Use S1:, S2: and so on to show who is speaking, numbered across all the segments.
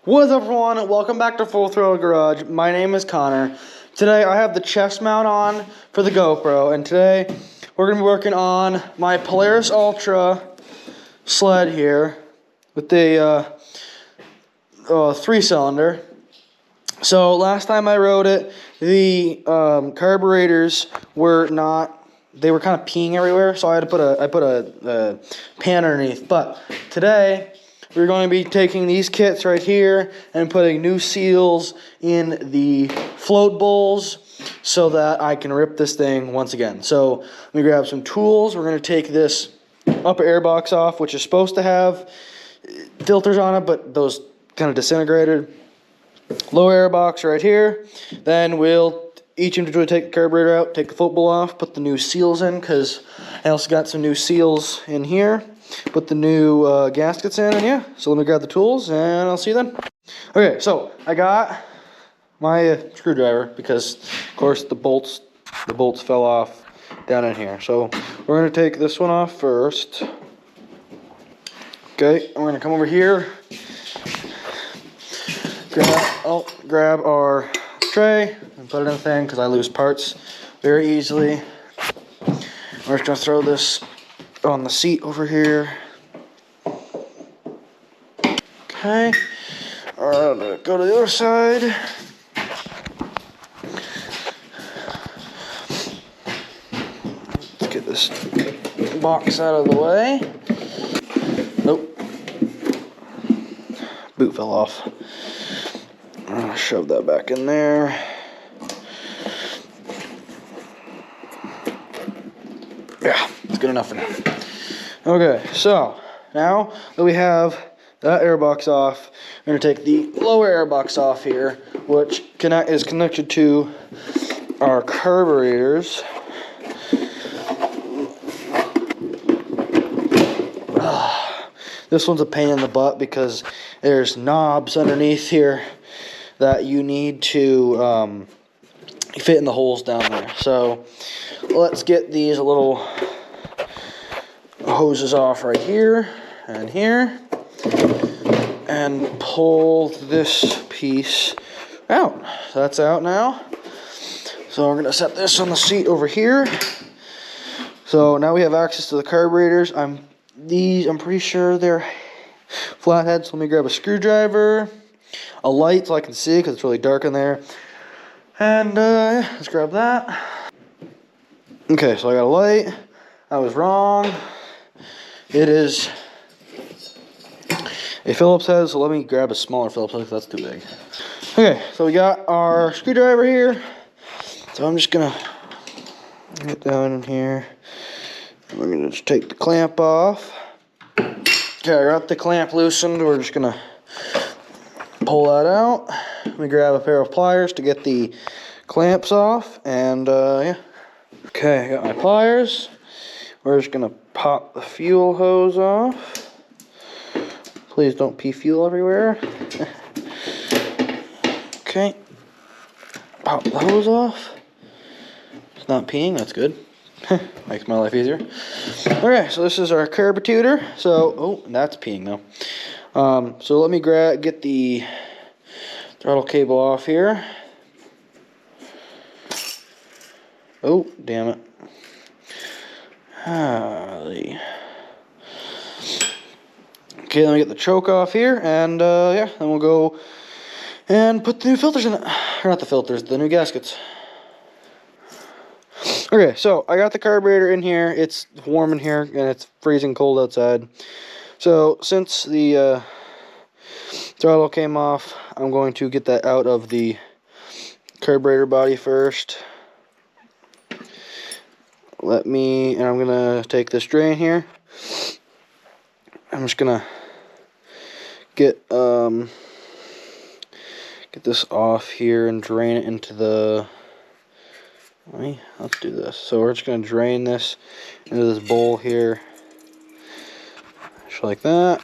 S1: What's up, everyone? Welcome back to Full Throttle Garage. My name is Connor. Today I have the chest mount on for the GoPro, and today we're going to be working on my Polaris Ultra sled here with the 3-cylinder. So last time I rode it, the carburetors were not, they were kind of peeing everywhere, so I had to put a pan underneath. But today we're going to be taking these kits right here and putting new seals in the float bowls so that I can rip this thing once again. So let me grab some tools. We're going to take this upper air box off, which is supposed to have filters on it, but those kind of disintegrated. Lower air box right here. Then we'll each individually take the carburetor out, take the float bowl off, put the new seals in, because I also got some new seals in here. Put the new gaskets in, and yeah, so let me grab the tools, and I'll see you then. Okay, so I got my screwdriver, because, of course, the bolts fell off down in here. So we're going to take this one off first. Okay, I'm going to come over here, grab our tray, and put it in the thing, because I lose parts very easily. We're just going to throw this on the seat over here. Okay. Alright, go to the other side. Let's get this box out of the way. Nope. Boot fell off. I'm gonna shove that back in there. Yeah, it's good enough for now. Okay, so now that we have that air box off, we're going to take the lower air box off here, which is connected to our carburetors. This one's a pain in the butt because there's knobs underneath here that you need to fit in the holes down there. So let's get these little hoses off right here and here, and pull this piece out. So that's out now. So we're going to set this on the seat over here. So now we have access to the carburetors. I'm pretty sure they're flatheads. So let me grab a screwdriver, a light so I can see because it's really dark in there, and let's grab that. Okay, so I got a light. I was wrong. It is a Phillips head, so let me grab a smaller Phillips head because that's too big. Okay, so we got our screwdriver here. So I'm just going to get down in here. And we're going to just take the clamp off. Okay, I got the clamp loosened. We're just going to pull that out. Let me grab a pair of pliers to get the clamps off. And yeah. Okay, I got my pliers. We're just going to pop the fuel hose off. Please don't pee fuel everywhere. Okay. Pop the hose off. It's not peeing, that's good. Makes my life easier. Okay, so this is our carburetor. So, oh, that's peeing now. So let me get the throttle cable off here. Oh, damn it. Okay, let me get the choke off here, and yeah, then we'll go and put the new filters in it. Or not the filters, the new gaskets. Okay, so I got the carburetor in here. It's warm in here, and it's freezing cold outside. So since the throttle came off, I'm going to get that out of the carburetor body first. And I'm gonna take this drain here. I'm just gonna get this off here and drain it into the. Let's do this. So we're just gonna drain this into this bowl here, just like that.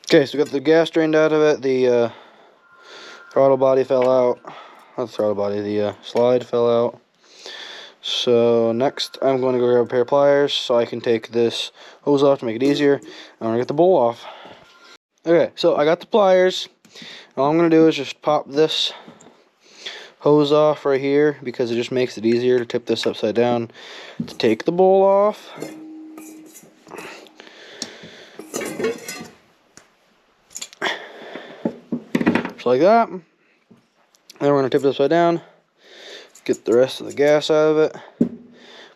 S1: Okay, so we got the gas drained out of it. The throttle body fell out. Not the throttle body. The slide fell out. So next I'm going to go grab a pair of pliers so I can take this hose off to make it easier. I'm going to get the bowl off. Okay, so I got the pliers. All I'm going to do is just pop this hose off right here because it just makes it easier to tip this upside down to take the bowl off. Just like that. Then we're going to tip it upside down, get the rest of the gas out of it,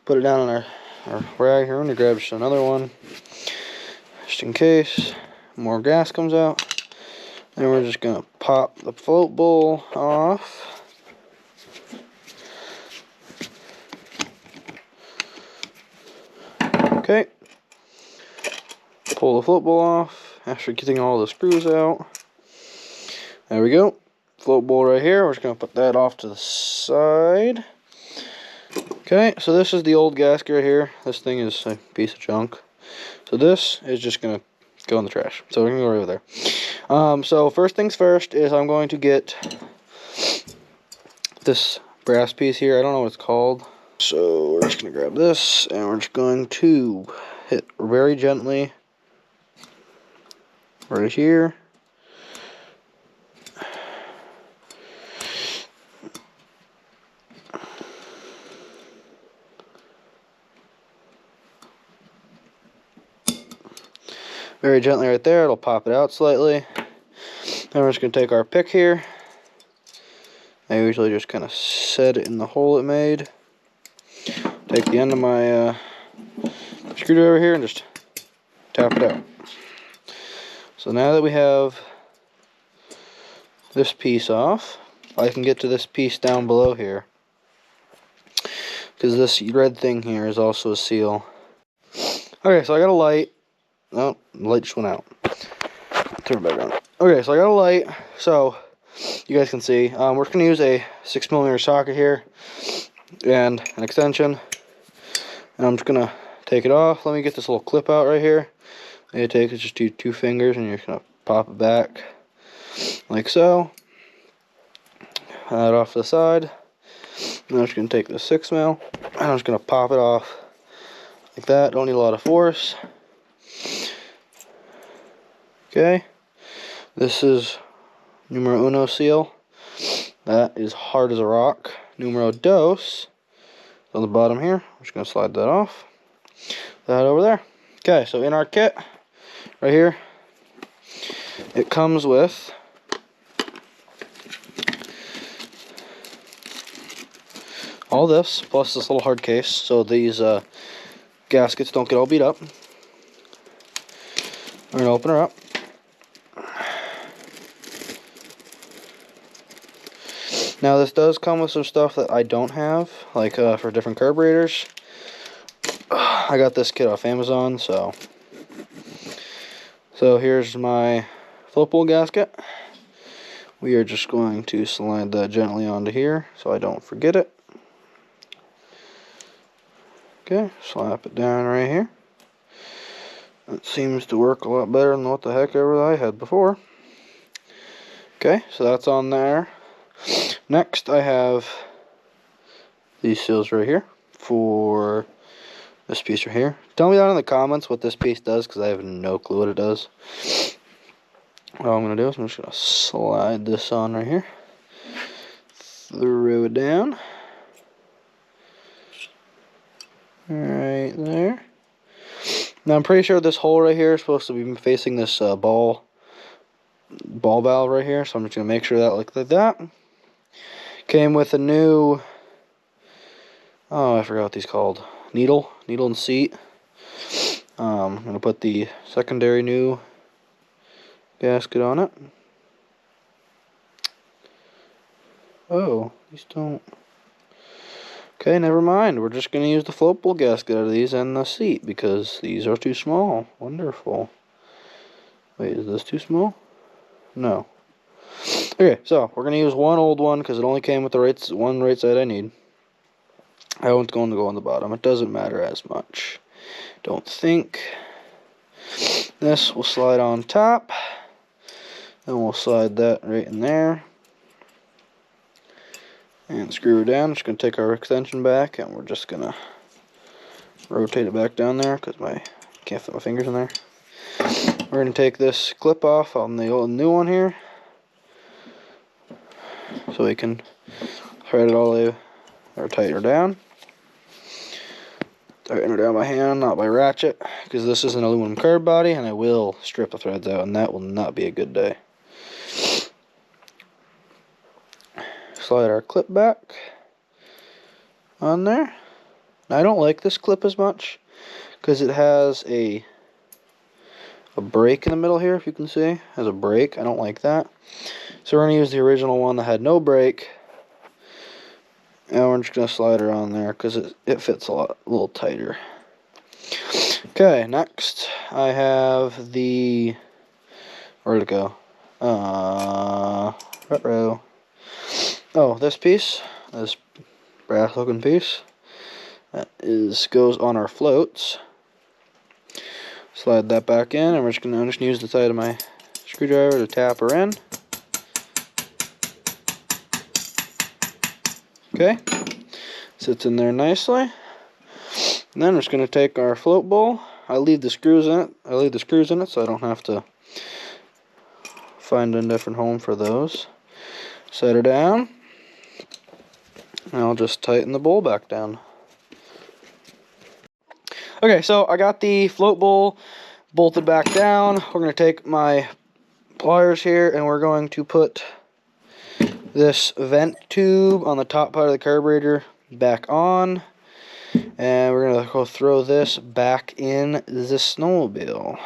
S1: put it down on our rag here. I'm going to grab just another one just in case more gas comes out. Then we're just going to pop the float bowl off. Okay, pull the float bowl off after getting all the screws out. There we go. Float bowl right here. We're just going to put that off to the side. Okay, so this is the old gasket right here. This thing is a piece of junk. So this is just going to go in the trash. So we're going to go right over there. So first things first is I'm going to get this brass piece here. I don't know what it's called. So we're just going to grab this and we're just going to hit very gently right here. Very gently right there. It'll pop it out slightly. Then we're just going to take our pick here. I usually just kind of set it in the hole it made. Take the end of my screwdriver here and just tap it out. So now that we have this piece off, I can get to this piece down below here, because this red thing here is also a seal. Okay, so I got a light. Oh, the light just went out. Turn it back on. Okay, so I got a light, so you guys can see. We're just going to use a 6mm socket here and an extension. And I'm just going to take it off. Let me get this little clip out right here. You take it, just do 2 fingers and you're just going to pop it back like so. That off to the side. Now I'm just going to take the 6mm and I'm just going to pop it off like that. Don't need a lot of force. Okay. This is numero uno seal. That is hard as a rock. Numero dos on the bottom here. I'm just going to slide that off. That over there. Okay, so in our kit, right here, it comes with all this, plus this little hard case, so these gaskets don't get all beat up. We're going to open her up. Now this does come with some stuff that I don't have, like for different carburetors. I got this kit off Amazon, so here's my float bowl gasket. We are just going to slide that gently onto here so I don't forget it. Okay, slap it down right here. It seems to work a lot better than what the heck ever I had before. Okay, so that's on there. Next, I have these seals right here for this piece right here. Tell me down in the comments what this piece does, because I have no clue what it does. All I'm going to do is I'm just going to slide this on right here. Throw it down. Right there. Now I'm pretty sure this hole right here is supposed to be facing this ball valve right here, so I'm just going to make sure that looks like that. Came with a new, oh, I forgot what these called, needle and seat. I'm going to put the secondary new gasket on it. Oh, these don't. Okay, never mind. We're just going to use the float bowl gasket out of these and the seat because these are too small. Wonderful. Wait, is this too small? No. Okay, so we're going to use one old one because it only came with the one right side I need. That one's going to go on the bottom. It doesn't matter as much. Don't think. This will slide on top. Then we'll slide that right in there. And screw it down. I'm just going to take our extension back and we're just going to rotate it back down there because I can't fit my fingers in there. We're going to take this clip off on the old new one here. so we can thread it all the way, or tighten her down. Tighten her down by hand, not by ratchet, because this is an aluminum carb body, and I will strip the threads out, and that will not be a good day. Slide our clip back on there. Now, I don't like this clip as much, because it has a break in the middle here, if you can see. It has a break. I don't like that. So we're going to use the original one that had no break. And we're just going to slide her on there because it fits a little tighter. Okay, next I have the... Where'd it go? Ruh-roh. Oh, this piece. This brass looking piece. That goes on our floats. Slide that back in, and I'm just going to use the side of my screwdriver to tap her in. Okay, sits in there nicely. And then we're just going to take our float bowl. I leave the screws in it. So I don't have to find a different home for those. Set her down, and I'll just tighten the bowl back down. Okay, so I got the float bowl bolted back down. We're going to take my pliers here, and we're going to put this vent tube on the top part of the carburetor back on. And we're going to go throw this back in the snowmobile.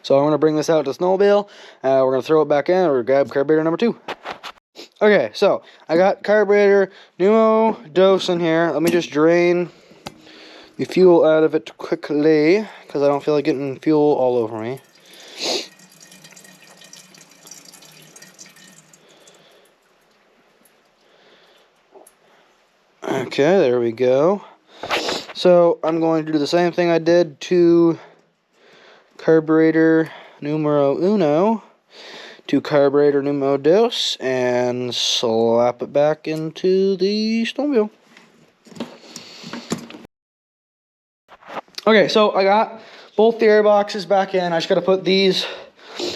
S1: So I'm going to bring this out to the snowmobile. We're going to throw it back in, or grab carburetor number 2. Okay, so I got carburetor numero dos in here. Let me just drain the fuel out of it quickly, because I don't feel like getting fuel all over me. Okay, there we go. So I'm going to do the same thing I did to carburetor numero uno to carburetor numero dos, and slap it back into the snowmobile. Okay, so I got both the air boxes back in. I just got to put these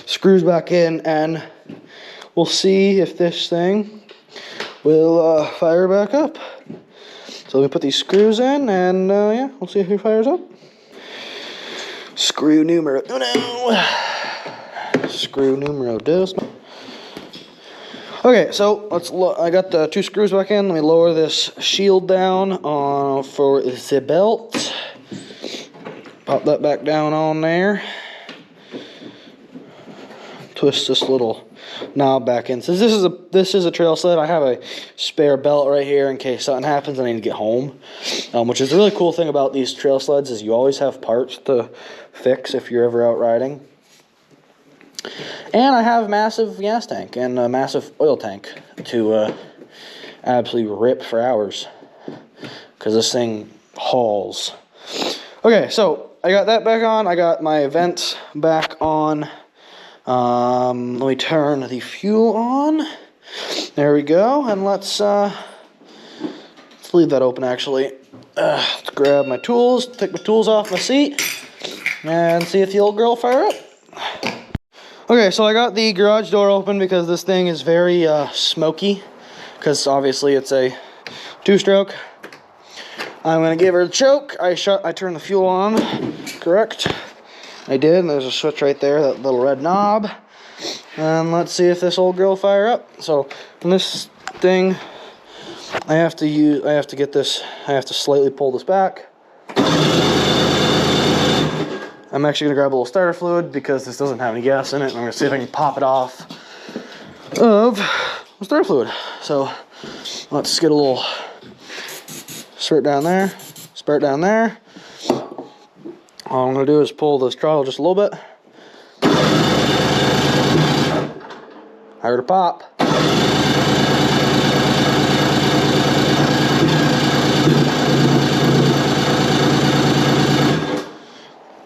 S1: screws back in, and we'll see if this thing will fire back up. So we put these screws in, and yeah, we'll see if it fires up. Screw numero uno. Screw numero dos. Okay, so I got the 2 screws back in. Let me lower this shield down for the belt. Pop that back down on there. Twist this little knob back in. Since this is a trail sled, I have a spare belt right here in case something happens and I need to get home. Which is the really cool thing about these trail sleds is you always have parts to fix if you're ever out riding. And I have a massive gas tank and a massive oil tank to absolutely rip for hours, because this thing hauls. Okay, so I got that back on. I got my vents back on. Let me turn the fuel on. There we go. And let's leave that open, actually. Let's grab my tools, take my tools off my seat, and see if the old girl will fire up. Okay, so I got the garage door open because this thing is very smoky, because obviously it's a 2-stroke. I'm going to give her a choke. I turned the fuel on, correct? I did, and there's a switch right there, that little red knob. And let's see if this old girl will fire up. So, in this thing, I have to slightly pull this back. I'm actually going to grab a little starter fluid because this doesn't have any gas in it. And I'm going to see if I can pop it off of the starter fluid. So let's get a little spurt down there. All I'm going to do is pull this throttle just a little bit. I heard a pop.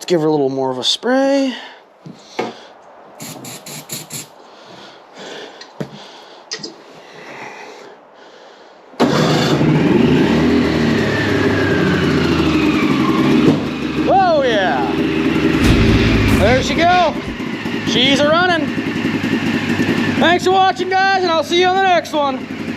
S1: Give her a little more of a spray. Oh yeah! There she go. She's a running. Thanks for watching, guys, and I'll see you on the next one.